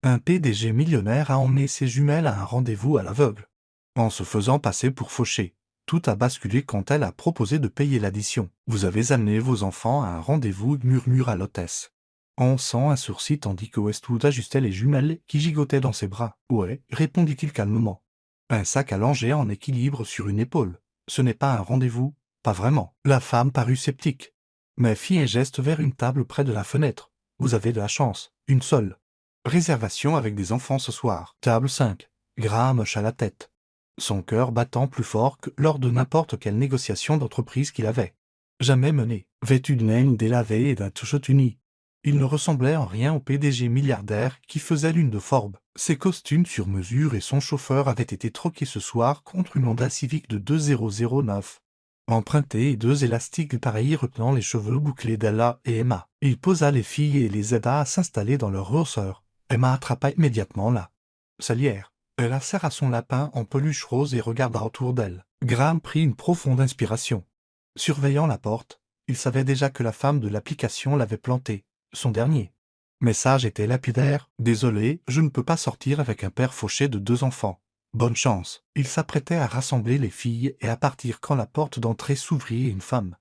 Un PDG millionnaire a emmené ses jumelles à un rendez-vous à l'aveugle. En se faisant passer pour fauché, tout a basculé quand elle a proposé de payer l'addition. Vous avez amené vos enfants à un rendez-vous, murmura l'hôtesse. En haussant un sourcil tandis que Westwood ajustait les jumelles qui gigotaient dans ses bras. Ouais, répondit-il calmement. Un sac allongé en équilibre sur une épaule. Ce n'est pas un rendez-vous, pas vraiment. La femme parut sceptique, mais fit un geste vers une table près de la fenêtre. Vous avez de la chance, une seule. Réservation avec des enfants ce soir. Table 5. Graham hocha la tête, son cœur battant plus fort que lors de n'importe quelle négociation d'entreprise qu'il avait jamais menée. Vêtu d'une laine délavée et d'un t-shirt uni, il ne ressemblait en rien au PDG milliardaire qui faisait l'une de Forbes. Ses costumes sur mesure et son chauffeur avaient été troqués ce soir contre une Honda Civic de 2009. Empruntés et deux élastiques pareils retenant les cheveux bouclés d'Ella et Emma. Il posa les filles et les aida à s'installer dans leur ressort. Emma attrapa immédiatement la salière. Elle la serra son lapin en peluche rose et regarda autour d'elle. Graham prit une profonde inspiration. Surveillant la porte, il savait déjà que la femme de l'application l'avait planté. Son dernier message était lapidaire. « Désolé, je ne peux pas sortir avec un père fauché de 2 enfants. Bonne chance. » Il s'apprêtait à rassembler les filles et à partir quand la porte d'entrée s'ouvrit et une femme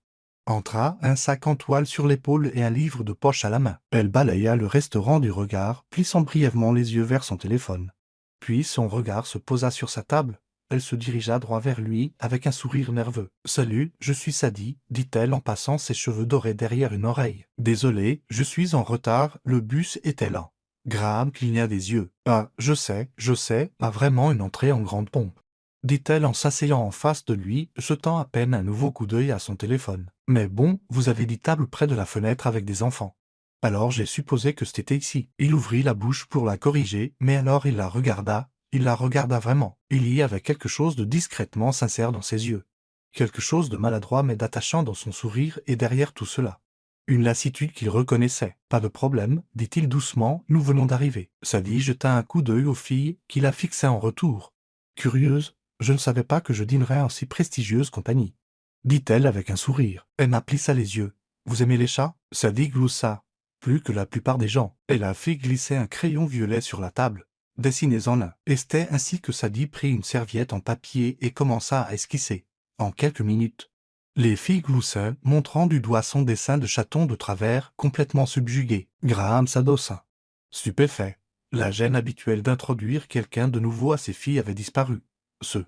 entra, un sac en toile sur l'épaule et un livre de poche à la main. Elle balaya le restaurant du regard, plissant brièvement les yeux vers son téléphone. Puis son regard se posa sur sa table. Elle se dirigea droit vers lui avec un sourire nerveux. « Salut, je suis Sadie, » dit-elle en passant ses cheveux dorés derrière une oreille. « Désolé, je suis en retard, le bus était lent. » Graham cligna des yeux. « Ah, je sais, pas vraiment une entrée en grande pompe. » dit-elle en s'asseyant en face de lui, jetant à peine un nouveau coup d'œil à son téléphone. « Mais bon, vous avez dit table près de la fenêtre avec des enfants. Alors j'ai supposé que c'était ici. » Il ouvrit la bouche pour la corriger, mais alors il la regarda vraiment. Il y avait quelque chose de discrètement sincère dans ses yeux. Quelque chose de maladroit mais d'attachant dans son sourire et derrière tout cela. Une lassitude qu'il reconnaissait. « Pas de problème, » dit-il doucement, « nous venons d'arriver. » Sadie jeta un coup d'œil aux filles qui la fixaient en retour. « Curieuse, je ne savais pas que je dînerais en si prestigieuse compagnie. » dit-elle avec un sourire. Emma plissa les yeux. « Vous aimez les chats ?» Sadie gloussa. Plus que la plupart des gens. Elle a fait glisser un crayon violet sur la table. « Dessinez-en un. » Et c'était ainsi que Sadie prit une serviette en papier et commença à esquisser. En quelques minutes, les filles gloussaient, montrant du doigt son dessin de chaton de travers, complètement subjugué. Graham s'adossa. Stupéfait. La gêne habituelle d'introduire quelqu'un de nouveau à ses filles avait disparu. Ce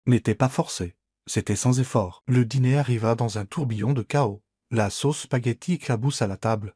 n'était pas forcé. C'était sans effort. Le dîner arriva dans un tourbillon de chaos. La sauce spaghetti éclaboussa la table.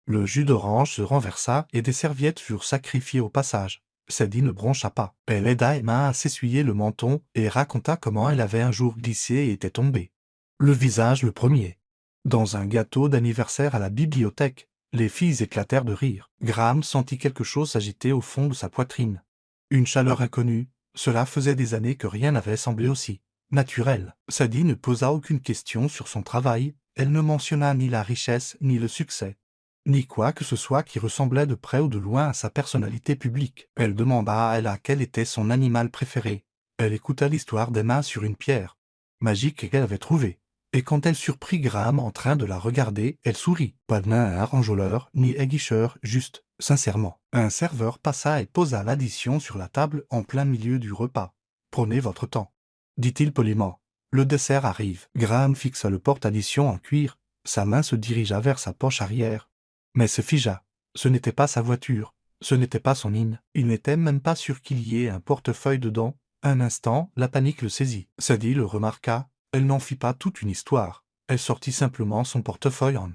Le jus d'orange se renversa et des serviettes furent sacrifiées au passage. Sadie ne broncha pas. Elle aida Emma à s'essuyer le menton et raconta comment elle avait un jour glissé et était tombée. Le visage le premier. Dans un gâteau d'anniversaire à la bibliothèque, les filles éclatèrent de rire. Graham sentit quelque chose s'agiter au fond de sa poitrine. Une chaleur inconnue. Cela faisait des années que rien n'avait semblé aussi naturel. Sadie ne posa aucune question sur son travail. Elle ne mentionna ni la richesse ni le succès, ni quoi que ce soit qui ressemblait de près ou de loin à sa personnalité publique. Elle demanda à Ella quel était son animal préféré. Elle écouta l'histoire d'Emma sur une pierre magique qu'elle avait trouvée. Et quand elle surprit Graham en train de la regarder, elle sourit. Pas de nain enjôleur, ni aiguicheur, juste, sincèrement. Un serveur passa et posa l'addition sur la table en plein milieu du repas. « Prenez votre temps, » dit-il poliment. « Le dessert arrive. » Graham fixa le porte-addition en cuir. Sa main se dirigea vers sa poche arrière, mais se figea. Ce n'était pas sa voiture. Ce n'était pas son hymne. Il n'était même pas sûr qu'il y ait un portefeuille dedans. Un instant, la panique le saisit. Sadie le remarqua. Elle n'en fit pas toute une histoire. Elle sortit simplement son portefeuille en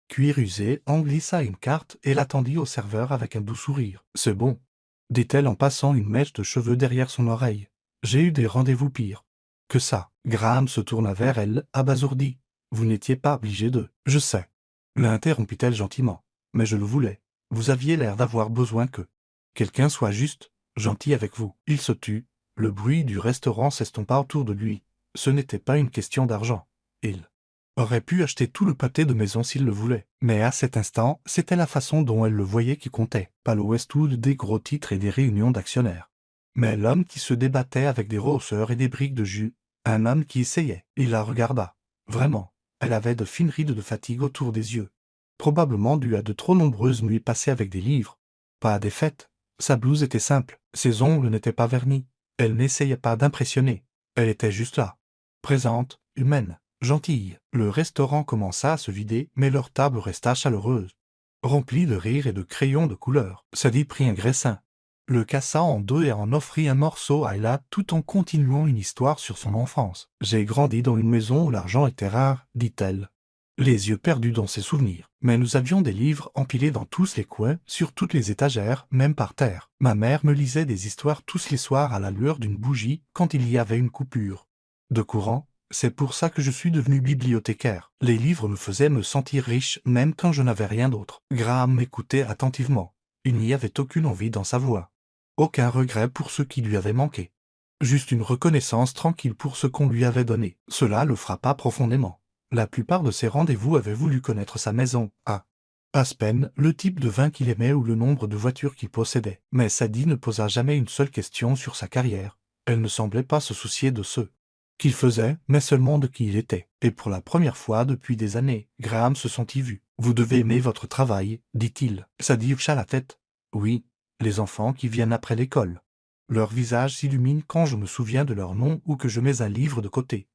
cuir usé, en glissa une carte et l'attendit au serveur avec un doux sourire. « C'est bon, » dit-elle en passant une mèche de cheveux derrière son oreille. « J'ai eu des rendez-vous pires que ça. » Graham se tourna vers elle, abasourdi. « Vous n'étiez pas obligé de... » « Je sais, » l'interrompit-elle gentiment. « Mais je le voulais. Vous aviez l'air d'avoir besoin que quelqu'un soit juste, gentil avec vous. » Il se tut. Le bruit du restaurant s'estompa autour de lui. Ce n'était pas une question d'argent. Il aurait pu acheter tout le pâté de maison s'il le voulait. Mais à cet instant, c'était la façon dont elle le voyait qui comptait. Pas le Westwood des gros titres et des réunions d'actionnaires. Mais l'homme qui se débattait avec des rosseurs et des briques de jus. Un homme qui essayait. Il la regarda. Vraiment. Elle avait de fines rides de fatigue autour des yeux. Probablement dû à de trop nombreuses nuits passées avec des livres. Pas à des fêtes. Sa blouse était simple, ses ongles n'étaient pas vernis. Elle n'essayait pas d'impressionner. Elle était juste là. Présente, humaine, gentille. Le restaurant commença à se vider, mais leur table resta chaleureuse. Remplie de rires et de crayons de couleur, Sadie prit un graissin, le cassa en deux et en offrit un morceau à Ella tout en continuant une histoire sur son enfance. « J'ai grandi dans une maison où l'argent était rare, dit-elle, les yeux perdus dans ses souvenirs. Mais nous avions des livres empilés dans tous les coins, sur toutes les étagères, même par terre. Ma mère me lisait des histoires tous les soirs à la lueur d'une bougie quand il y avait une coupure de courant. C'est pour ça que je suis devenu bibliothécaire. Les livres me faisaient me sentir riche même quand je n'avais rien d'autre. » Graham m'écoutait attentivement. Il n'y avait aucune envie dans sa voix. Aucun regret pour ce qui lui avait manqué. Juste une reconnaissance tranquille pour ce qu'on lui avait donné. Cela le frappa profondément. La plupart de ses rendez-vous avaient voulu connaître sa maison, à Aspen, le type de vin qu'il aimait ou le nombre de voitures qu'il possédait. Mais Sadie ne posa jamais une seule question sur sa carrière. Elle ne semblait pas se soucier de ce qu'il faisait, mais seulement de qui il était. Et pour la première fois depuis des années, Graham se sentit vu. « Vous devez aimer votre travail, dit-il. » Sadie hocha la tête. « Oui, les enfants qui viennent après l'école. Leur visage s'illumine quand je me souviens de leur nom ou que je mets un livre de côté.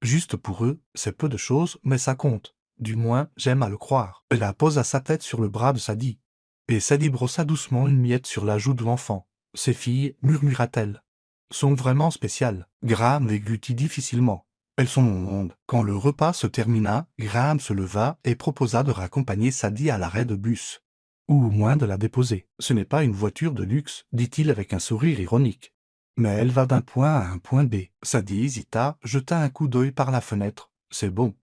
Juste pour eux, c'est peu de choses, mais ça compte. Du moins, j'aime à le croire. » Elle posa sa tête sur le bras de Sadie. Et Sadie brossa doucement une miette sur la joue de l'enfant. « Ces filles, murmura-t-elle, sont vraiment spéciales. » Graham l'églutit difficilement. « Elles sont mon monde. » Quand le repas se termina, Graham se leva et proposa de raccompagner Sadie à l'arrêt de bus. Ou au moins de la déposer. « Ce n'est pas une voiture de luxe, dit-il avec un sourire ironique. Mais elle va d'un point A à un point B. » Sadie hésita, jeta un coup d'œil par la fenêtre. « C'est bon,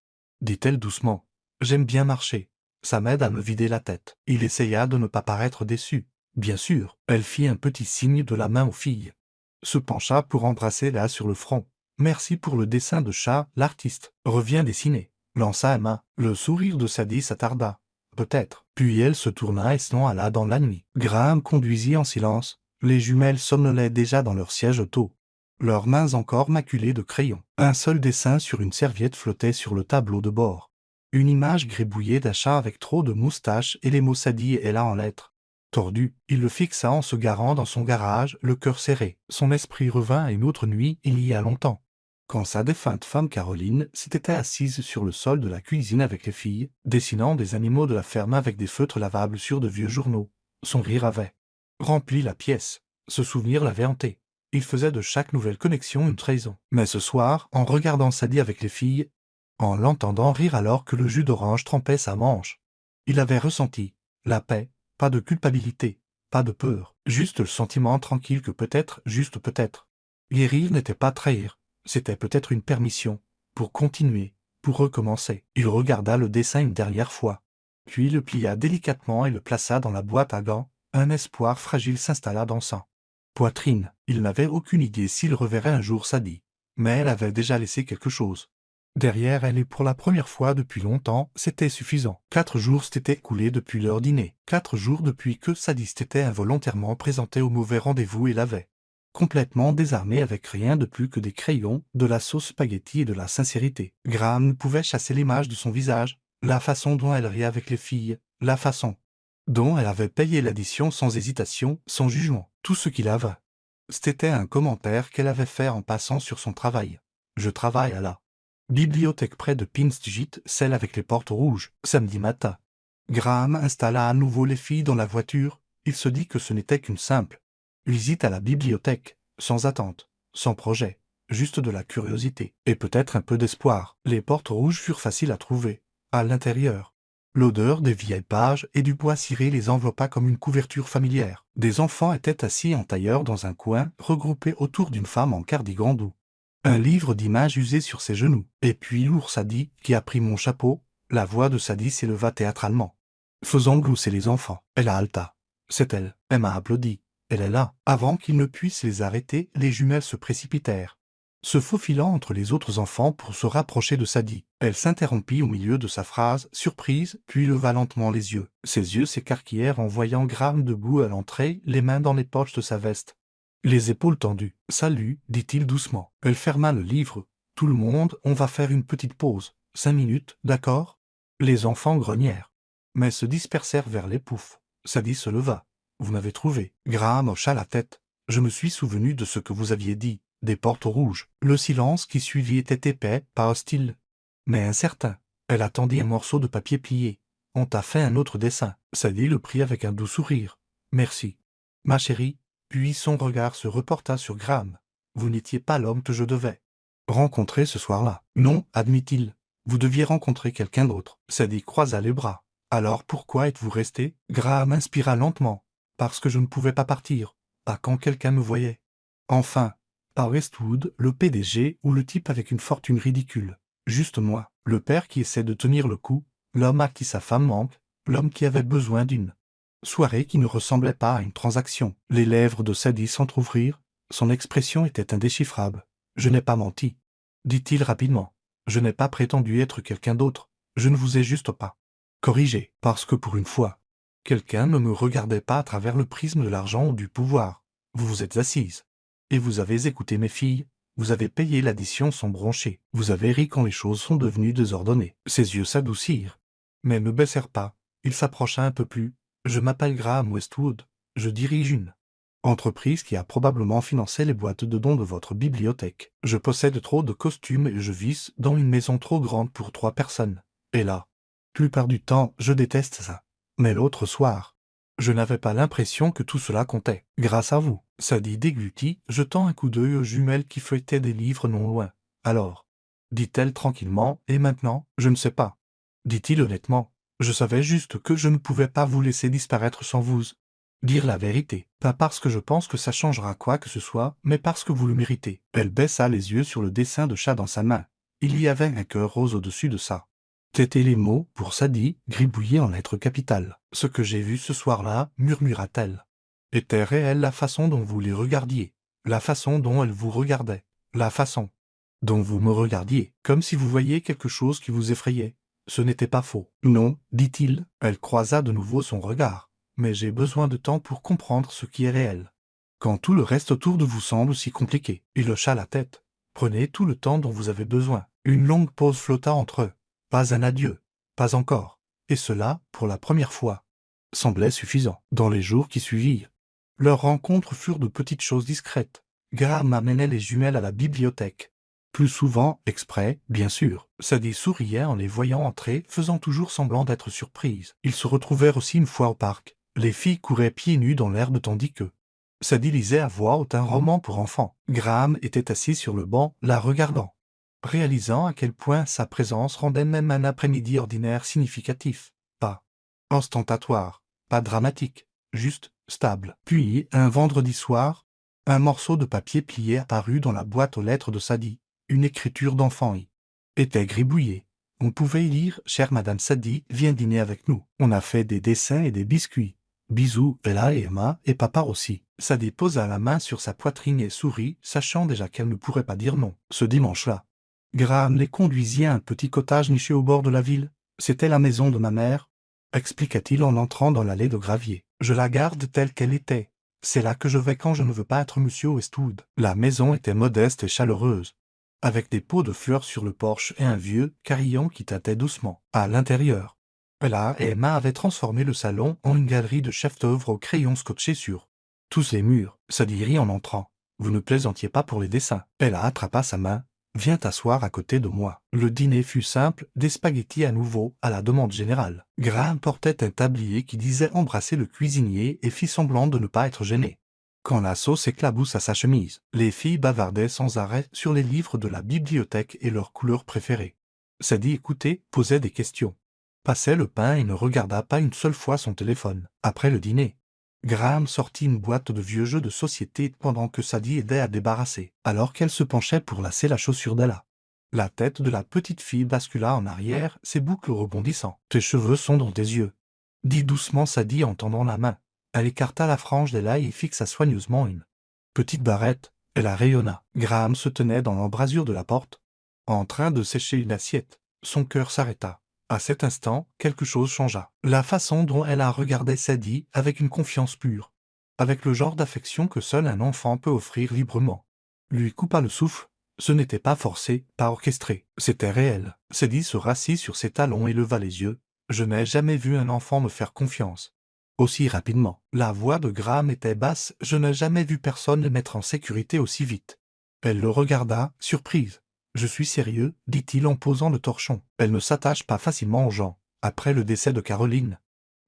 dit-elle doucement. J'aime bien marcher. Ça m'aide à me vider la tête. » Il essaya de ne pas paraître déçu. Bien sûr, elle fit un petit signe de la main aux filles. Se pencha pour embrasser Léa sur le front. « Merci pour le dessin de chat, l'artiste. Reviens dessiner. » Lança Emma. Le sourire de Sadie s'attarda. Peut-être. Puis elle se tourna et s'en alla dans la nuit. Graham conduisit en silence. Les jumelles somnolaient déjà dans leur siège auto, leurs mains encore maculées de crayons. Un seul dessin sur une serviette flottait sur le tableau de bord. Une image gribouillée d'un chat avec trop de moustaches et les mots Sadie et Ella en lettres. Tordu, il le fixa en se garant dans son garage, le cœur serré. Son esprit revint à une autre nuit il y a longtemps, quand sa défunte femme Caroline s'était assise sur le sol de la cuisine avec les filles, dessinant des animaux de la ferme avec des feutres lavables sur de vieux journaux. Son rire avait rempli la pièce. Ce souvenir l'avait hanté. Il faisait de chaque nouvelle connexion une trahison. Mais ce soir, en regardant Sadie avec les filles, en l'entendant rire alors que le jus d'orange trempait sa manche, il avait ressenti la paix, pas de culpabilité, pas de peur, juste le sentiment tranquille que peut-être, juste peut-être, guérir n'était pas trahir, c'était peut-être une permission, pour continuer, pour recommencer. Il regarda le dessin une dernière fois, puis le plia délicatement et le plaça dans la boîte à gants. Un espoir fragile s'installa dans sa poitrine. Il n'avait aucune idée s'il reverrait un jour Sadie, mais elle avait déjà laissé quelque chose derrière elle et pour la première fois depuis longtemps, c'était suffisant. 4 jours s'étaient écoulés depuis leur dîner. 4 jours depuis que Sadie s'était involontairement présentée au mauvais rendez-vous et l'avait complètement désarmé avec rien de plus que des crayons, de la sauce spaghetti et de la sincérité. Graham ne pouvait chasser l'image de son visage, la façon dont elle riait avec les filles, la façon dont elle avait payé l'addition sans hésitation, sans jugement. Tout ce qu'il avait, c'était un commentaire qu'elle avait fait en passant sur son travail. « Je travaille à la bibliothèque près de Pinstgit, celle avec les portes rouges, samedi matin. » Graham installa à nouveau les filles dans la voiture. Il se dit que ce n'était qu'une simple visite à la bibliothèque, sans attente, sans projet, juste de la curiosité, et peut-être un peu d'espoir. Les portes rouges furent faciles à trouver, à l'intérieur. L'odeur des vieilles pages et du bois ciré les enveloppa comme une couverture familière. Des enfants étaient assis en tailleur dans un coin, regroupés autour d'une femme en cardigan doux. Un livre d'images usé sur ses genoux. Et puis l'ours Sadie, qui a pris mon chapeau. La voix de Sadie s'éleva théâtralement, faisant glousser les enfants. Elle halta. C'est elle. Emma applaudit. Elle est là. Avant qu'ils ne puissent les arrêter, les jumelles se précipitèrent, se faufilant entre les autres enfants pour se rapprocher de Sadie. Elle s'interrompit au milieu de sa phrase, surprise, puis leva lentement les yeux. Ses yeux s'écarquillèrent en voyant Graham debout à l'entrée, les mains dans les poches de sa veste, les épaules tendues. « Salut, dit-il doucement. » Elle ferma le livre. « Tout le monde, on va faire une petite pause. 5 minutes, d'accord ?» Les enfants grognèrent, mais se dispersèrent vers les poufs. Sadie se leva. Vous m'avez trouvé. Graham hocha la tête. Je me suis souvenu de ce que vous aviez dit, des portes rouges. Le silence qui suivit était épais, pas hostile, mais incertain. Elle attendit un morceau de papier plié. On t'a fait un autre dessin. Sadie le prit avec un doux sourire. Merci. Ma chérie. Puis son regard se reporta sur Graham. Vous n'étiez pas l'homme que je devais rencontrer ce soir-là. Non, admit-il. Vous deviez rencontrer quelqu'un d'autre. Sadie croisa les bras. Alors pourquoi êtes-vous resté? Graham inspira lentement. Parce que je ne pouvais pas partir. Pas quand quelqu'un me voyait. Enfin, pas Westwood, le PDG ou le type avec une fortune ridicule. Juste moi, le père qui essaie de tenir le coup, l'homme à qui sa femme manque, l'homme qui avait besoin d'une soirée qui ne ressemblait pas à une transaction. Les lèvres de Sadie s'entr'ouvrirent, son expression était indéchiffrable. Je n'ai pas menti, dit-il rapidement. Je n'ai pas prétendu être quelqu'un d'autre, je ne vous ai juste pas corrigé, parce que pour une fois, quelqu'un ne me regardait pas à travers le prisme de l'argent ou du pouvoir. Vous vous êtes assise. Et vous avez écouté mes filles, vous avez payé l'addition sans broncher, vous avez ri quand les choses sont devenues désordonnées. Ses yeux s'adoucirent, mais ne baissèrent pas. Il s'approcha un peu plus. Je m'appelle Graham Westwood, je dirige une entreprise qui a probablement financé les boîtes de dons de votre bibliothèque. Je possède trop de costumes et je vis dans une maison trop grande pour 3 personnes. Et là, plupart du temps, je déteste ça. Mais l'autre soir, je n'avais pas l'impression que tout cela comptait. Grâce à vous, Sadie déglutit, jetant un coup d'œil aux jumelles qui feuilletaient des livres non loin. Alors, dit-elle tranquillement, et maintenant, je ne sais pas. Dit-il honnêtement, je savais juste que je ne pouvais pas vous laisser disparaître sans vous dire la vérité. Pas parce que je pense que ça changera quoi que ce soit, mais parce que vous le méritez. Elle baissa les yeux sur le dessin de chat dans sa main. Il y avait un cœur rose au-dessus de ça. C'étaient les mots, pour Sadie, gribouillés en lettres capitales. Ce que j'ai vu ce soir-là, murmura-t-elle, était réel. La façon dont vous les regardiez, la façon dont elle vous regardait, la façon dont vous me regardiez, comme si vous voyiez quelque chose qui vous effrayait. Ce n'était pas faux. Non, dit-il. Elle croisa de nouveau son regard. Mais j'ai besoin de temps pour comprendre ce qui est réel. Quand tout le reste autour de vous semble si compliqué, il hocha la tête. Prenez tout le temps dont vous avez besoin. Une longue pause flotta entre eux. Pas un adieu. Pas encore. Et cela, pour la première fois, semblait suffisant. Dans les jours qui suivirent, leurs rencontres furent de petites choses discrètes. Graham amenait les jumelles à la bibliothèque. Plus souvent, exprès, bien sûr. Sadie souriait en les voyant entrer, faisant toujours semblant d'être surprise. Ils se retrouvèrent aussi une fois au parc. Les filles couraient pieds nus dans l'herbe tandis que Sadie lisait à voix haute un roman pour enfants. Graham était assis sur le banc, la regardant, réalisant à quel point sa présence rendait même un après-midi ordinaire significatif. Pas ostentatoire, pas dramatique, juste stable. Puis, un vendredi soir, un morceau de papier plié apparut dans la boîte aux lettres de Sadie. Une écriture d'enfant y était gribouillée. On pouvait y lire « Chère Madame Sadie, viens dîner avec nous. On a fait des dessins et des biscuits. Bisous, Ella et Emma, et papa aussi. » Sadie posa la main sur sa poitrine et sourit, sachant déjà qu'elle ne pourrait pas dire non. Ce dimanche-là, Graham les conduisit à un petit cottage niché au bord de la ville. C'était la maison de ma mère, expliqua-t-il en entrant dans l'allée de gravier. Je la garde telle qu'elle était. C'est là que je vais quand je ne veux pas être Monsieur Westwood. La maison était modeste et chaleureuse, avec des pots de fleurs sur le porche et un vieux carillon qui tâtait doucement. À l'intérieur, Ella et Emma avaient transformé le salon en une galerie de chefs-d'œuvre au crayon scotché sur tous les murs. Sadie rit en entrant. Vous ne plaisantiez pas pour les dessins. Ella attrapa sa main. Viens t'asseoir à côté de moi. Le dîner fut simple, des spaghettis à nouveau, à la demande générale. Graham portait un tablier qui disait embrasser le cuisinier et fit semblant de ne pas être gêné. Quand la sauce éclabousse à sa chemise, les filles bavardaient sans arrêt sur les livres de la bibliothèque et leurs couleurs préférées. Sadie écoutait, posait des questions, passait le pain et ne regarda pas une seule fois son téléphone. Après le dîner, Graham sortit une boîte de vieux jeux de société pendant que Sadie aidait à débarrasser, alors qu'elle se penchait pour lasser la chaussure d'Ella. La tête de la petite fille bascula en arrière, ses boucles rebondissant. « Tes cheveux sont dans tes yeux », dit doucement Sadie en tendant la main. Elle écarta la frange d'Ella et fixa soigneusement une petite barrette. Elle la rayonna. Graham se tenait dans l'embrasure de la porte, en train de sécher une assiette. Son cœur s'arrêta. À cet instant, quelque chose changea. La façon dont elle a regardé Sadie avec une confiance pure, avec le genre d'affection que seul un enfant peut offrir librement, lui coupa le souffle. Ce n'était pas forcé, pas orchestré. C'était réel. Sadie se rassit sur ses talons et leva les yeux. Je n'ai jamais vu un enfant me faire confiance aussi rapidement. La voix de Graham était basse, je n'ai jamais vu personne le mettre en sécurité aussi vite. Elle le regarda, surprise. Je suis sérieux, dit-il en posant le torchon. Elle ne s'attache pas facilement aux gens, après le décès de Caroline.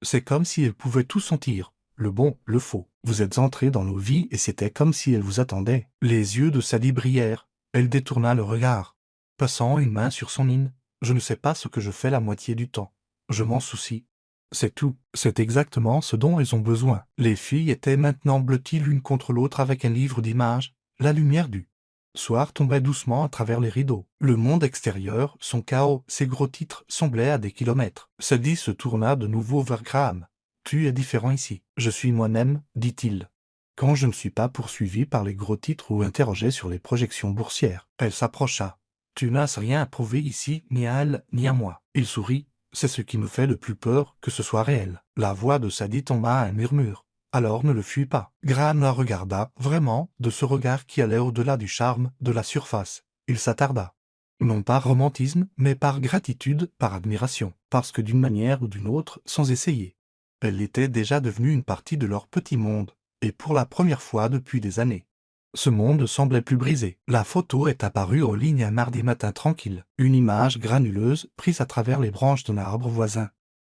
C'est comme si elle pouvait tout sentir, le bon, le faux. Vous êtes entré dans nos vies et c'était comme si elle vous attendait. Les yeux de Sadie brillèrent, elle détourna le regard. Passant une main sur son mine, je ne sais pas ce que je fais la moitié du temps. Je m'en soucie. C'est tout. C'est exactement ce dont elles ont besoin. Les filles étaient maintenant blotties l'une contre l'autre avec un livre d'images, la lumière du soir tombait doucement à travers les rideaux. Le monde extérieur, son chaos, ses gros titres semblaient à des kilomètres. Sadie se tourna de nouveau vers Graham. Tu es différent ici. Je suis moi-même, dit-il. Quand je ne suis pas poursuivi par les gros titres ou interrogé sur les projections boursières. Elle s'approcha. Tu n'as rien à prouver ici, ni à elle, ni à moi. Il sourit. C'est ce qui me fait le plus peur, que ce soit réel. La voix de Sadie tomba à un murmure. Alors ne le fuis pas. Graham la regarda, vraiment, de ce regard qui allait au-delà du charme, de la surface. Il s'attarda. Non par romantisme, mais par gratitude, par admiration. Parce que d'une manière ou d'une autre, sans essayer. Elle était déjà devenue une partie de leur petit monde, et pour la première fois depuis des années. Ce monde semblait plus brisé. La photo est apparue en ligne un mardi matin tranquille. Une image granuleuse, prise à travers les branches d'un arbre voisin,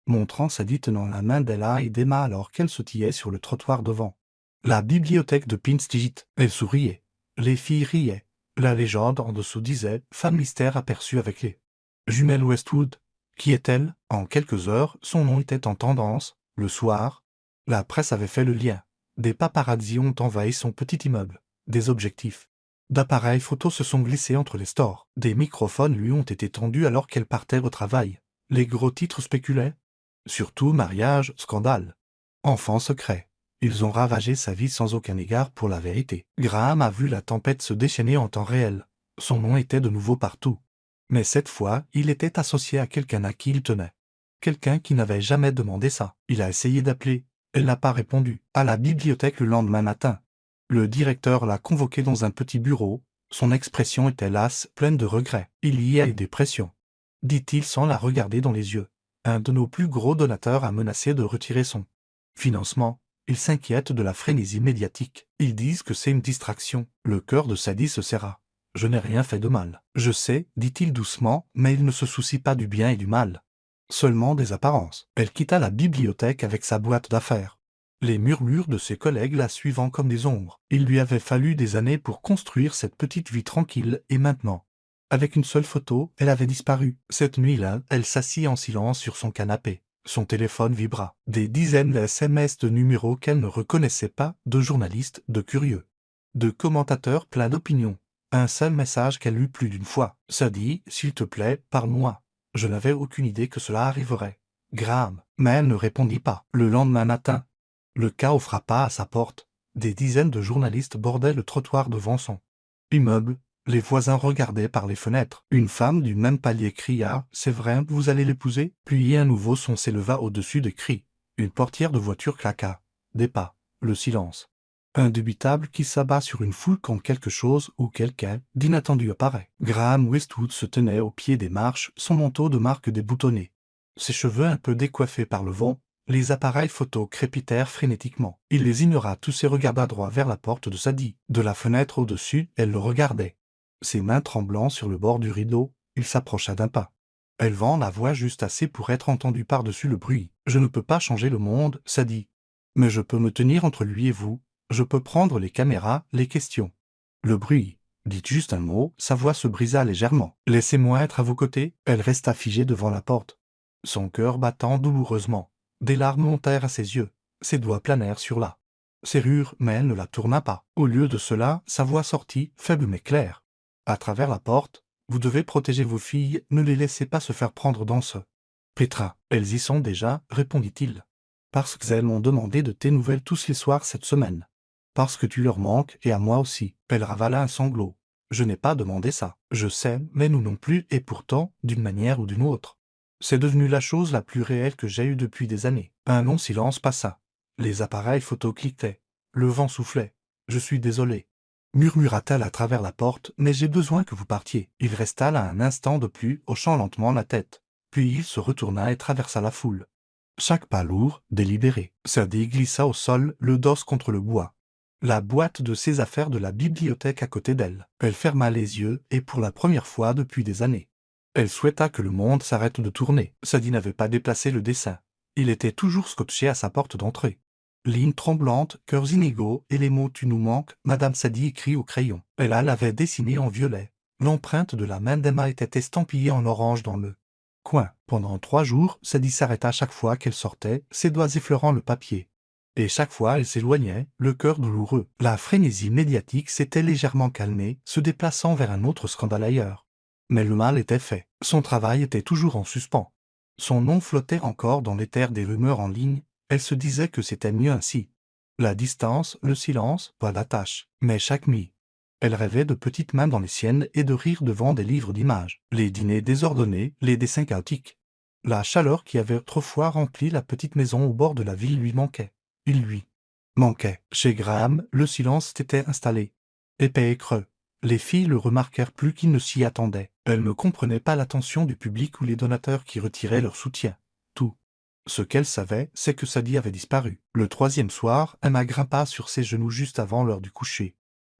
montrant Sadie tenant la main d'Ella et d'Emma alors qu'elles sautillaient sur le trottoir devant. La bibliothèque de Pinstigit. Elle souriait. Les filles riaient. La légende en dessous disait « Femme mystère aperçue avec les jumelles Westwood ». Qui est-elle? En quelques heures, son nom était en tendance. Le soir, la presse avait fait le lien. Des paparazzis ont envahi son petit immeuble. Des objectifs d'appareils photo se sont glissés entre les stores. Des microphones lui ont été tendus alors qu'elle partait au travail. Les gros titres spéculaient. Surtout mariage, scandale. Enfant secret. Ils ont ravagé sa vie sans aucun égard pour la vérité. Graham a vu la tempête se déchaîner en temps réel. Son nom était de nouveau partout. Mais cette fois, il était associé à quelqu'un à qui il tenait. Quelqu'un qui n'avait jamais demandé ça. Il a essayé d'appeler. Elle n'a pas répondu. À la bibliothèque le lendemain matin. Le directeur l'a convoqué dans un petit bureau. Son expression était lasse, pleine de regrets. Il y a eu des pressions, dit-il sans la regarder dans les yeux. Un de nos plus gros donateurs a menacé de retirer son financement. Ils s'inquiètent de la frénésie médiatique. Ils disent que c'est une distraction. Le cœur de Sadie se serra. Je n'ai rien fait de mal. Je sais, dit-il doucement, mais il ne se soucie pas du bien et du mal. Seulement des apparences. Elle quitta la bibliothèque avec sa boîte d'affaires. Les murmures de ses collègues la suivant comme des ombres. Il lui avait fallu des années pour construire cette petite vie tranquille, et maintenant, avec une seule photo, elle avait disparu. Cette nuit-là, elle s'assit en silence sur son canapé. Son téléphone vibra. Des dizaines de SMS de numéros qu'elle ne reconnaissait pas, de journalistes, de curieux, de commentateurs pleins d'opinions. Un seul message qu'elle lut plus d'une fois. Sadie, s'il te plaît, parle-moi. Je n'avais aucune idée que cela arriverait. Graham. Mais elle ne répondit pas. Le lendemain matin, le chaos frappa à sa porte. Des dizaines de journalistes bordaient le trottoir devant son immeuble. Les voisins regardaient par les fenêtres. Une femme du même palier cria « C'est vrai, vous allez l'épouser ?» Puis un nouveau son s'éleva au-dessus des cris. Une portière de voiture claqua. Des pas. Le silence. Indubitable qui s'abat sur une foule quand quelque chose ou quelqu'un d'inattendu apparaît. Graham Westwood se tenait au pied des marches, son manteau de marque déboutonné. Ses cheveux un peu décoiffés par le vent, les appareils photo crépitèrent frénétiquement. Il les ignora tous et regarda droit vers la porte de Sadie. De la fenêtre au-dessus, elle le regardait. Ses mains tremblant sur le bord du rideau, il s'approcha d'un pas. Élevant la voix juste assez pour être entendu par-dessus le bruit. « Je ne peux pas changer le monde, Sadie. Mais je peux me tenir entre lui et vous. Je peux prendre les caméras, les questions. » Le bruit. Dites juste un mot, sa voix se brisa légèrement. « Laissez-moi être à vos côtés. » Elle resta figée devant la porte. Son cœur battant douloureusement. Des larmes montèrent à ses yeux. Ses doigts planèrent sur la serrure, mais elle ne la tourna pas. Au lieu de cela, sa voix sortit, faible mais claire. À travers la porte, vous devez protéger vos filles, ne les laissez pas se faire prendre dans ce pétrin. Elles y sont déjà, répondit-il. Parce qu'elles m'ont demandé de tes nouvelles tous les soirs cette semaine. Parce que tu leur manques, et à moi aussi. Elle ravala un sanglot. Je n'ai pas demandé ça. Je sais, mais nous non plus, et pourtant, d'une manière ou d'une autre. C'est devenu la chose la plus réelle que j'ai eue depuis des années. Un long silence passa. Les appareils photo cliquaient. Le vent soufflait. Je suis désolé, murmura-t-elle à travers la porte, mais j'ai besoin que vous partiez. Il resta là un instant de plus, hochant lentement la tête. Puis il se retourna et traversa la foule. Chaque pas lourd, délibéré. Sadie glissa au sol, le dos contre le bois. La boîte de ses affaires de la bibliothèque à côté d'elle. Elle ferma les yeux, et pour la première fois depuis des années. Elle souhaita que le monde s'arrête de tourner. Sadie n'avait pas déplacé le dessin. Il était toujours scotché à sa porte d'entrée. Lignes tremblantes, cœurs inégaux, et les mots « tu nous manques », Madame Sadie écrit au crayon. Elle l'avait dessiné en violet. L'empreinte de la main d'Emma était estampillée en orange dans le coin. Pendant 3 jours, Sadie s'arrêta chaque fois qu'elle sortait, ses doigts effleurant le papier. Et chaque fois elle s'éloignait, le cœur douloureux. La frénésie médiatique s'était légèrement calmée, se déplaçant vers un autre scandale ailleurs. Mais le mal était fait. Son travail était toujours en suspens. Son nom flottait encore dans l'éther des rumeurs en ligne. Elle se disait que c'était mieux ainsi. La distance, le silence, pas d'attache. Mais chaque nuit, elle rêvait de petites mains dans les siennes et de rire devant des livres d'images. Les dîners désordonnés, les dessins chaotiques. La chaleur qui avait autrefois rempli la petite maison au bord de la ville lui manquait. Il lui manquait. Chez Graham, le silence s'était installé. Épais et creux. Les filles le remarquèrent plus qu'ils ne s'y attendaient. Elles ne comprenaient pas l'attention du public ou les donateurs qui retiraient leur soutien. Tout ce qu'elles savaient, c'est que Sadie avait disparu. Le 3e soir, Emma grimpa sur ses genoux juste avant l'heure du coucher.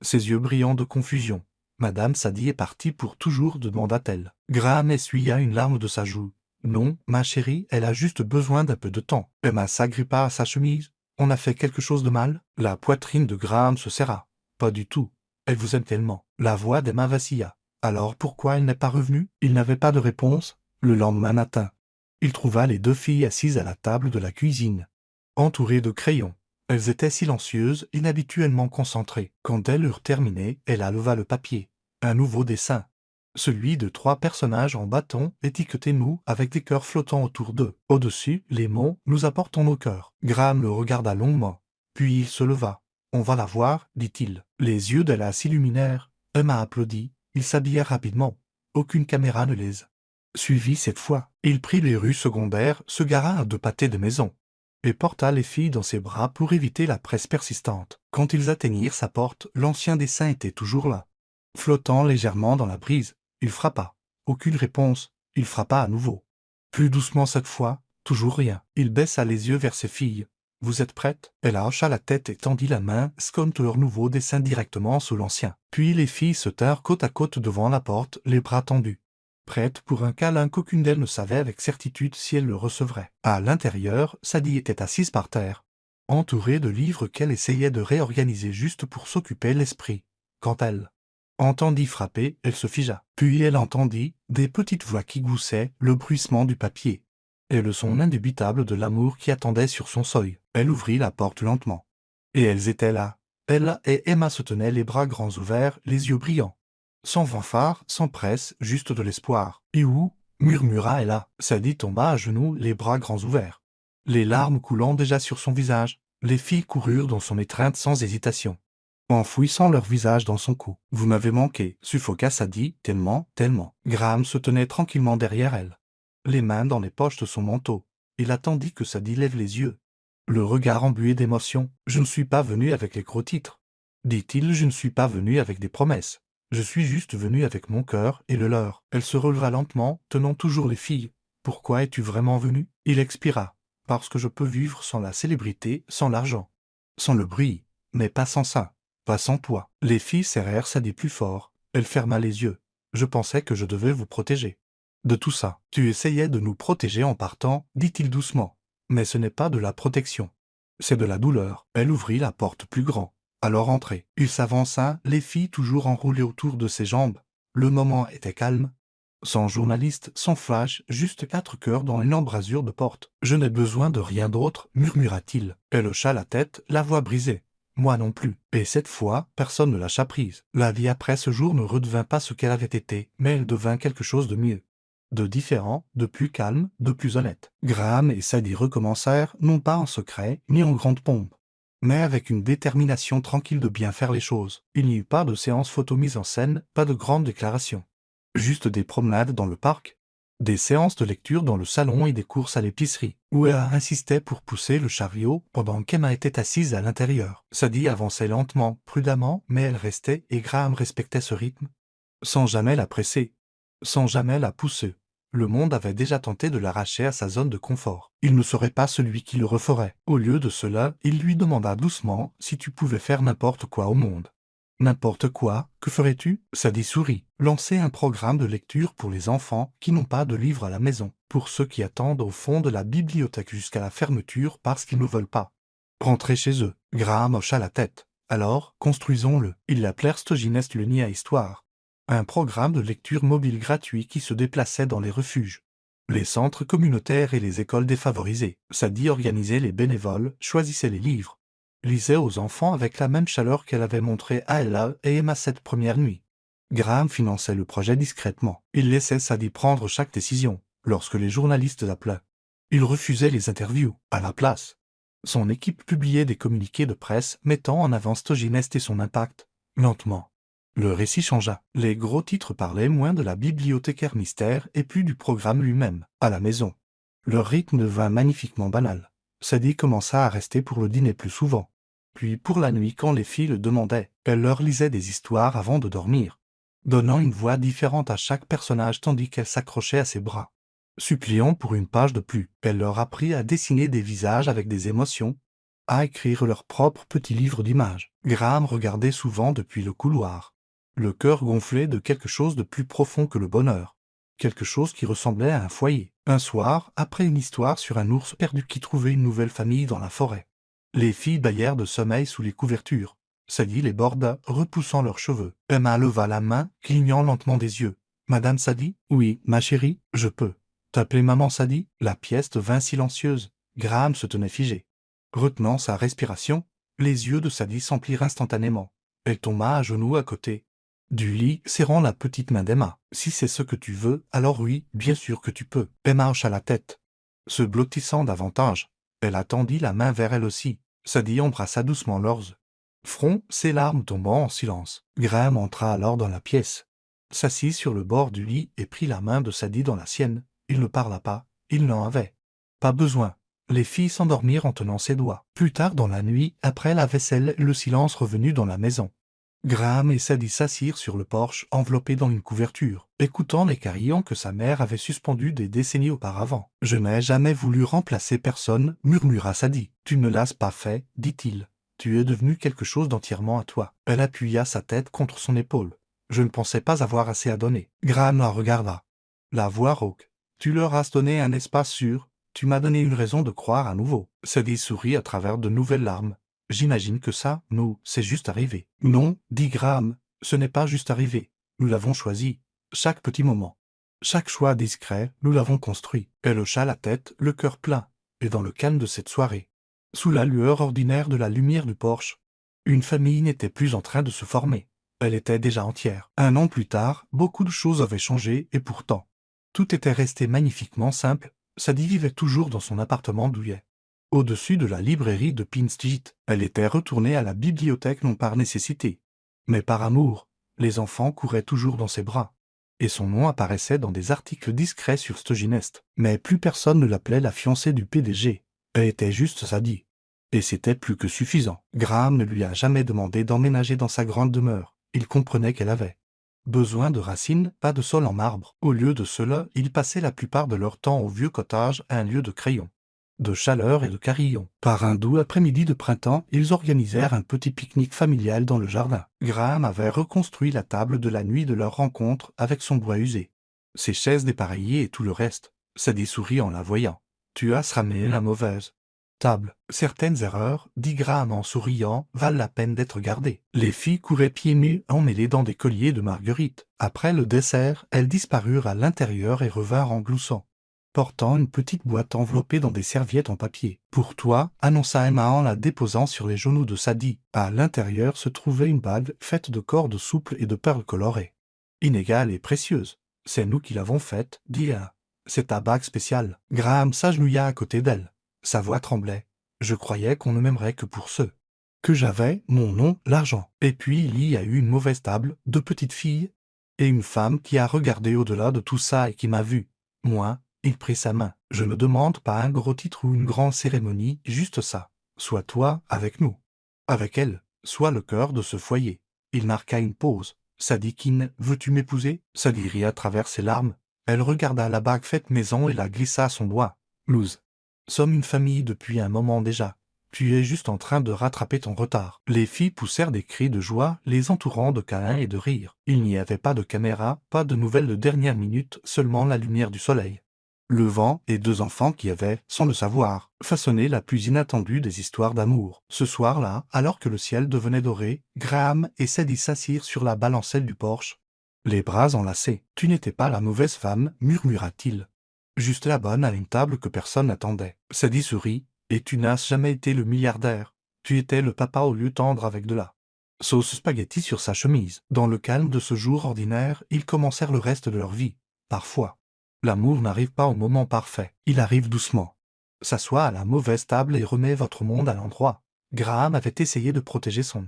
Ses yeux brillants de confusion. « Madame Sadie est partie pour toujours » demanda-t-elle. Graham essuya une larme de sa joue. « Non, ma chérie, elle a juste besoin d'un peu de temps. » Emma s'agrippa à sa chemise. « On a fait quelque chose de mal ?» La poitrine de Graham se serra. « Pas du tout. Elle vous aime tellement. » La voix d'Emma vacilla. Alors pourquoi elle n'est pas revenue? Il n'avait pas de réponse. Le lendemain matin, il trouva les 2 filles assises à la table de la cuisine, entourées de crayons. Elles étaient silencieuses, inhabituellement concentrées. Quand elles eurent terminé, elle leva le papier. Un nouveau dessin. Celui de 3 personnages en bâton, étiquetés mous, avec des cœurs flottants autour d'eux. Au-dessus, les mots « Nous apportons nos cœurs ». Graham le regarda longuement. Puis il se leva. « On va la voir », dit-il. Les yeux d'Ella s'illuminèrent. Emma applaudit. Ils s'habillèrent rapidement. Aucune caméra ne les suivit cette fois. Il prit les rues secondaires, se gara à 2 pâtés de maison, et porta les filles dans ses bras pour éviter la presse persistante. Quand ils atteignirent sa porte, l'ancien dessin était toujours là, flottant légèrement dans la brise. Il frappa. Aucune réponse. Il frappa à nouveau. Plus doucement cette fois, toujours rien. Il baissa les yeux vers ses filles. « Vous êtes prêtes ?» Elle hocha la tête et tendit la main, scotchant leur nouveau dessin directement sous l'ancien. Puis les filles se tinrent côte à côte devant la porte, les bras tendus, prêtes pour un câlin qu'aucune d'elles ne savait avec certitude si elle le recevrait. À l'intérieur, Sadie était assise par terre, entourée de livres qu'elle essayait de réorganiser juste pour s'occuper l'esprit. Quand elle entendit frapper, elle se figea. Puis elle entendit des petites voix qui gloussaient, le bruissement du papier, et le son indubitable de l'amour qui attendait sur son seuil. Elle ouvrit la porte lentement. Et elles étaient là. Elle et Emma se tenaient les bras grands ouverts, les yeux brillants. Sans fanfare, sans presse, juste de l'espoir. « Et où ?» murmura Ella. Sadie tomba à genoux, les bras grands ouverts, les larmes coulant déjà sur son visage. Les filles coururent dans son étreinte sans hésitation, enfouissant leur visage dans son cou. « Vous m'avez manqué », suffoqua Sadie, tellement, tellement. Graham se tenait tranquillement derrière elle, les mains dans les poches de son manteau. Il attendit que Sadie lève les yeux, le regard embué d'émotion. « Je ne suis pas venu avec les gros titres, » dit-il, « je ne suis pas venu avec des promesses. Je suis juste venu avec mon cœur et le leur. » Elle se releva lentement, tenant toujours les filles. « Pourquoi es-tu vraiment venu ?» Il expira. « Parce que je peux vivre sans la célébrité, sans l'argent, sans le bruit, mais pas sans ça, pas sans toi. » Les filles serrèrent Sadie plus fort. Elle ferma les yeux. « Je pensais que je devais vous protéger de tout ça. »« Tu essayais de nous protéger en partant, » dit-il doucement. « Mais ce n'est pas de la protection. C'est de la douleur. » Elle ouvrit la porte plus grand. Alors entrez. Il s'avança, les filles toujours enroulées autour de ses jambes. Le moment était calme. Sans journaliste, sans flash, juste 4 cœurs dans une embrasure de porte. « Je n'ai besoin de rien d'autre, » murmura-t-il. Elle hocha la tête, la voix brisée. « Moi non plus. » Et cette fois, personne ne lâcha prise. La vie après ce jour ne redevint pas ce qu'elle avait été, mais elle devint quelque chose de mieux, de différent, de plus calme, de plus honnête. Graham et Sadie recommencèrent, non pas en secret, ni en grande pompe, mais avec une détermination tranquille de bien faire les choses. Il n'y eut pas de séance photo mise en scène, pas de grandes déclarations. Juste des promenades dans le parc, des séances de lecture dans le salon et des courses à l'épicerie, où Ella insistait pour pousser le chariot pendant qu'Emma était assise à l'intérieur. Sadie avançait lentement, prudemment, mais elle restait et Graham respectait ce rythme, sans jamais la presser, sans jamais la pousser. Le monde avait déjà tenté de l'arracher à sa zone de confort. Il ne serait pas celui qui le referait. Au lieu de cela, il lui demanda doucement si tu pouvais faire n'importe quoi au monde. N'importe quoi, que ferais-tu? Sadie sourit. Lancer un programme de lecture pour les enfants qui n'ont pas de livres à la maison, pour ceux qui attendent au fond de la bibliothèque jusqu'à la fermeture parce qu'ils ne veulent pas rentrer chez eux. Graham hocha la tête. Alors, construisons-le. Ils l'appelèrent Stoginest le nid à histoire. Un programme de lecture mobile gratuit qui se déplaçait dans les refuges, les centres communautaires et les écoles défavorisées. Sadie organisait les bénévoles, choisissait les livres, lisait aux enfants avec la même chaleur qu'elle avait montrée à Ella et Emma cette première nuit. Graham finançait le projet discrètement. Il laissait Sadie prendre chaque décision. Lorsque les journalistes appelaient, il refusait les interviews. À la place, son équipe publiait des communiqués de presse mettant en avant Stoginest et son impact. Lentement, le récit changea. Les gros titres parlaient moins de la bibliothécaire mystère et plus du programme lui-même, à la maison. Leur rythme devint magnifiquement banal. Sadie commença à rester pour le dîner plus souvent. Puis pour la nuit quand les filles le demandaient, elle leur lisait des histoires avant de dormir, donnant une voix différente à chaque personnage tandis qu'elle s'accrochait à ses bras. Suppliant pour une page de plus, elle leur apprit à dessiner des visages avec des émotions, à écrire leur propre petit livre d'images. Graham regardait souvent depuis le couloir, le cœur gonflé de quelque chose de plus profond que le bonheur, quelque chose qui ressemblait à un foyer. Un soir, après une histoire sur un ours perdu qui trouvait une nouvelle famille dans la forêt, les filles bâillèrent de sommeil sous les couvertures. Sadie les borda, repoussant leurs cheveux. Emma leva la main, clignant lentement des yeux. « Madame Sadie? Oui, ma chérie, je peux. T'appeler maman Sadie ?» La pièce devint silencieuse. Graham se tenait figé, retenant sa respiration. Les yeux de Sadie s'emplirent instantanément. Elle tomba à genoux à côté du lit, serrant la petite main d'Emma. « Si c'est ce que tu veux, alors oui, bien sûr que tu peux. » Emma hocha la tête, se blottissant davantage. Elle attendit la main vers elle aussi. Sadie embrassa doucement leurs fronts, ses larmes tombant en silence. Graham entra alors dans la pièce, s'assit sur le bord du lit et prit la main de Sadie dans la sienne. Il ne parla pas, il n'en avait pas besoin. Les filles s'endormirent en tenant ses doigts. Plus tard dans la nuit, après la vaisselle, le silence revenu dans la maison. Graham et Sadie s'assirent sur le porche, enveloppés dans une couverture, écoutant les carillons que sa mère avait suspendus des décennies auparavant. « Je n'ai jamais voulu remplacer personne, » murmura Sadie. « Tu ne l'as pas fait, dit-il. Tu es devenu quelque chose d'entièrement à toi. » Elle appuya sa tête contre son épaule. « Je ne pensais pas avoir assez à donner. » Graham la regarda, la voix rauque. « Tu leur as donné un espace sûr. Tu m'as donné une raison de croire à nouveau. » Sadie sourit à travers de nouvelles larmes. « J'imagine que ça, nous, c'est juste arrivé. » « Non, dit Graham, ce n'est pas juste arrivé. Nous l'avons choisi. Chaque petit moment, chaque choix discret, nous l'avons construit. » Elle hocha la tête, le cœur plein, et dans le calme de cette soirée, sous la lueur ordinaire de la lumière du porche, une famille n'était plus en train de se former. Elle était déjà entière. 1 an plus tard, beaucoup de choses avaient changé et pourtant, tout était resté magnifiquement simple. Sadie vivait toujours dans son appartement douillet, au-dessus de la librairie de Pine Street. Elle était retournée à la bibliothèque non par nécessité, mais par amour. Les enfants couraient toujours dans ses bras, et son nom apparaissait dans des articles discrets sur Stoginest. Mais plus personne ne l'appelait la fiancée du PDG. Elle était juste Sadie. Et c'était plus que suffisant. Graham ne lui a jamais demandé d'emménager dans sa grande demeure. Il comprenait qu'elle avait besoin de racines, pas de sol en marbre. Au lieu de cela, ils passaient la plupart de leur temps au vieux cottage, un lieu de crayon, de chaleur et de carillon. Par un doux après-midi de printemps, ils organisèrent un petit pique-nique familial dans le jardin. Graham avait reconstruit la table de la nuit de leur rencontre avec son bois usé, ses chaises dépareillées et tout le reste. Sadie sourit en la voyant. « Tu as ramené la mauvaise table. » Certaines erreurs, dit Graham en souriant, valent la peine d'être gardées. Les filles couraient pieds nus emmêlées dans des colliers de marguerite. Après le dessert, elles disparurent à l'intérieur et revinrent en gloussant, portant une petite boîte enveloppée dans des serviettes en papier. « Pour toi, » annonça Emma en la déposant sur les genoux de Sadie. À l'intérieur se trouvait une bague faite de cordes souples et de perles colorées, inégale et précieuse. « C'est nous qui l'avons faite, dit Emma. C'est ta bague spéciale. » Graham s'agenouilla à côté d'elle. Sa voix tremblait. « Je croyais qu'on ne m'aimerait que pour ceux que j'avais, mon nom, l'argent. » Et puis il y a eu une mauvaise table, 2 petites filles, et une femme qui a regardé au-delà de tout ça et qui m'a vu. Moi, il prit sa main. « Je ne demande pas un gros titre ou une grande cérémonie, juste ça. Sois toi avec nous. Avec elle, sois le cœur de ce foyer. » Il marqua une pause. « Sadie Keene, veux-tu m'épouser ?» Sadie rit à travers ses larmes. Elle regarda la bague faite maison et la glissa à son doigt. Luz. Sommes une famille depuis un moment déjà. Tu es juste en train de rattraper ton retard. Les filles poussèrent des cris de joie, les entourant de câlins et de rires. Il n'y avait pas de caméra, pas de nouvelles de dernière minute, seulement la lumière du soleil. Le vent et deux enfants qui avaient, sans le savoir, façonné la plus inattendue des histoires d'amour. Ce soir-là, alors que le ciel devenait doré, Graham et Sadie s'assirent sur la balancelle du porche, les bras enlacés. « Tu n'étais pas la mauvaise femme, murmura-t-il. Juste la bonne à une table que personne n'attendait. » Sadie sourit. « Et tu n'as jamais été le milliardaire. Tu étais le papa au lieu tendre avec de la sauce spaghetti sur sa chemise. » Dans le calme de ce jour ordinaire, ils commencèrent le reste de leur vie. Parfois, l'amour n'arrive pas au moment parfait. Il arrive doucement. S'assoit à la mauvaise table et remet votre monde à l'endroit. Graham avait essayé de protéger son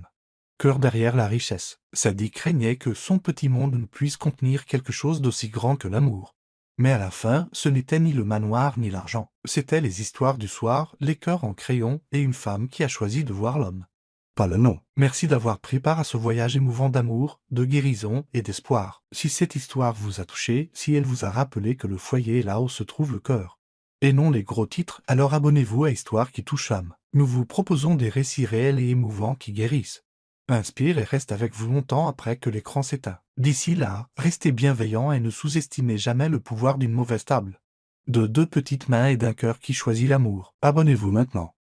cœur derrière la richesse. Sadie craignait que son petit monde ne puisse contenir quelque chose d'aussi grand que l'amour. Mais à la fin, ce n'était ni le manoir ni l'argent. C'étaient les histoires du soir, les cœurs en crayon et une femme qui a choisi de voir l'homme. Pas le nom. Merci d'avoir pris part à ce voyage émouvant d'amour, de guérison et d'espoir. Si cette histoire vous a touché, si elle vous a rappelé que le foyer est là où se trouve le cœur, et non les gros titres, alors abonnez-vous à Histoire qui touche l'âme. Nous vous proposons des récits réels et émouvants qui guérissent, inspirent et restent avec vous longtemps après que l'écran s'éteint. D'ici là, restez bienveillants et ne sous-estimez jamais le pouvoir d'une mauvaise table. De deux petites mains et d'un cœur qui choisit l'amour. Abonnez-vous maintenant.